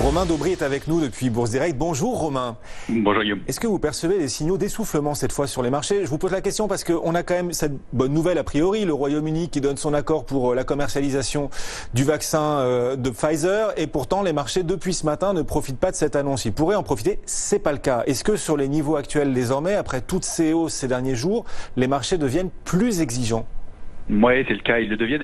Romain Daubry est avec nous depuis Bourse Direct. Bonjour Romain. Bonjour Guillaume. Est-ce que vous percevez des signaux d'essoufflement cette fois sur les marchés? Je vous pose la question parce qu'on a quand même cette bonne nouvelle a priori, le Royaume-Uni qui donne son accord pour la commercialisation du vaccin de Pfizer, et pourtant les marchés depuis ce matin ne profitent pas de cette annonce. Ils pourraient en profiter, c'est pas le cas. Est-ce que sur les niveaux actuels désormais, après toutes ces hausses ces derniers jours, les marchés deviennent plus exigeants? Oui, c'est le cas, ils le deviennent.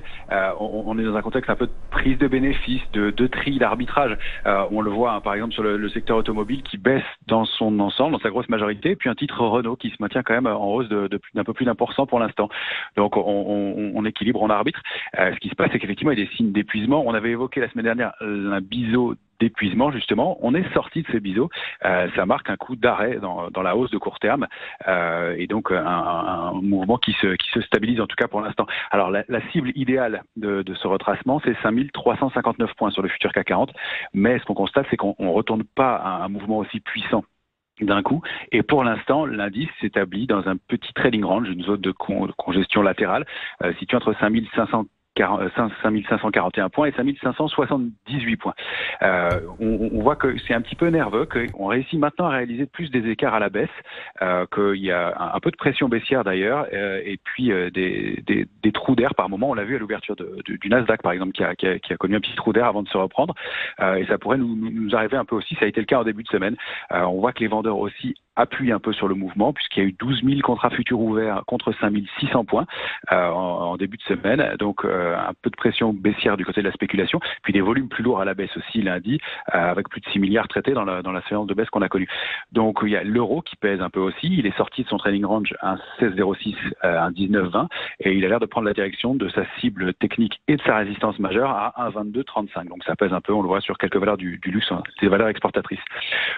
On est dans un contexte un peu de prise de bénéfices, de tri, d'arbitrage. On le voit par exemple sur le secteur automobile qui baisse dans son ensemble, dans sa grosse majorité, puis un titre Renault qui se maintient quand même en hausse d'un peu plus d'1% pour l'instant. Donc on équilibre, on arbitre. Ce qui se passe, c'est qu'effectivement il y a des signes d'épuisement. On avait évoqué la semaine dernière un biseau d'épuisement, justement. On est sorti de ces biseaux. Ça marque un coup d'arrêt dans la hausse de court terme et donc un mouvement qui se stabilise en tout cas pour l'instant. Alors la cible idéale de ce retracement, c'est 5359 points sur le futur CAC 40, mais ce qu'on constate, c'est qu'on ne retourne pas à un mouvement aussi puissant d'un coup, et pour l'instant l'indice s'établit dans un petit trading range, une zone de congestion latérale située entre 5541 points et 5578 points. On voit que c'est un petit peu nerveux, qu'on réussit maintenant à réaliser plus des écarts à la baisse, qu'il y a un peu de pression baissière d'ailleurs, et puis des trous d'air par moment. On l'a vu à l'ouverture du Nasdaq par exemple, qui a connu un petit trou d'air avant de se reprendre, et ça pourrait nous arriver un peu aussi. Ça a été le cas en début de semaine. On voit que les vendeurs aussi appuie un peu sur le mouvement, puisqu'il y a eu 12 000 contrats futurs ouverts contre 5 600 points en début de semaine. Donc un peu de pression baissière du côté de la spéculation, puis des volumes plus lourds à la baisse aussi lundi, avec plus de 6 milliards traités dans la séance de baisse qu'on a connue. Donc il y a l'euro qui pèse un peu aussi. Il est sorti de son trading range à 1,1606, à 1,1920, et il a l'air de prendre la direction de sa cible technique et de sa résistance majeure à 1,2235. Donc ça pèse un peu, on le voit sur quelques valeurs du luxe, hein, des valeurs exportatrices.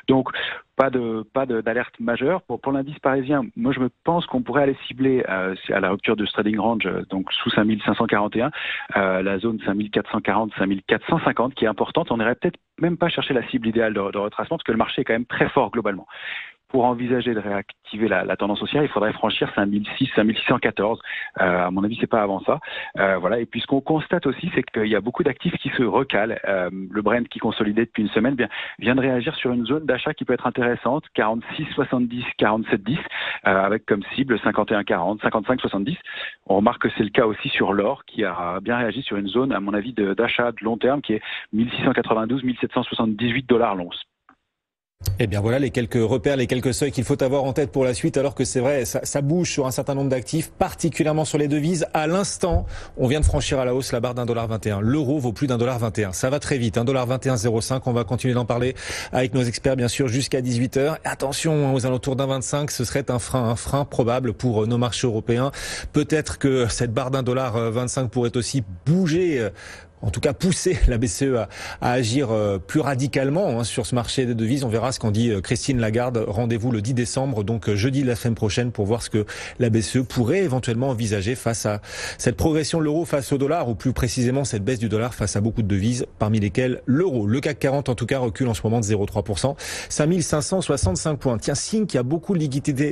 Donc pas d'alerte majeure. Pour l'indice parisien, moi je pense qu'on pourrait aller cibler à la rupture de ce trading range, donc sous 5541, la zone 5440, 5450 qui est importante. On n'irait peut-être même pas chercher la cible idéale de retracement parce que le marché est quand même très fort globalement. Pour envisager de réactiver la tendance haussière, il faudrait franchir 5006, 5614. À mon avis, c'est pas avant ça. Voilà. Et puis ce qu'on constate aussi, c'est qu'il y a beaucoup d'actifs qui se recalent. Le Brent qui consolidait depuis une semaine vient de réagir sur une zone d'achat qui peut être intéressante, 46,70, 47,10, avec comme cible 51,40, 55,70. On remarque que c'est le cas aussi sur l'or, qui a bien réagi sur une zone, à mon avis, d'achat de long terme, qui est 1692, 1778 $ l'once. Eh bien voilà les quelques repères, les quelques seuils qu'il faut avoir en tête pour la suite, alors que c'est vrai, ça bouge sur un certain nombre d'actifs, particulièrement sur les devises. À l'instant, on vient de franchir à la hausse la barre d'1,21 $. L'euro vaut plus d'1,21 $. Ça va très vite, 1,2105 $. On va continuer d'en parler avec nos experts, bien sûr, jusqu'à 18h. Attention, aux alentours d'1,25 $, ce serait un frein probable pour nos marchés européens. Peut-être que cette barre d'1,25 $ pourrait aussi bouger, en tout cas pousser la BCE à agir plus radicalement sur ce marché des devises. On verra ce qu'en dit Christine Lagarde. Rendez-vous le 10 décembre, donc jeudi de la semaine prochaine, pour voir ce que la BCE pourrait éventuellement envisager face à cette progression de l'euro face au dollar, ou plus précisément cette baisse du dollar face à beaucoup de devises, parmi lesquelles l'euro. Le CAC 40 en tout cas recule en ce moment de 0,3%, 5565 points. Tiens, signe qu'il y a beaucoup de liquidités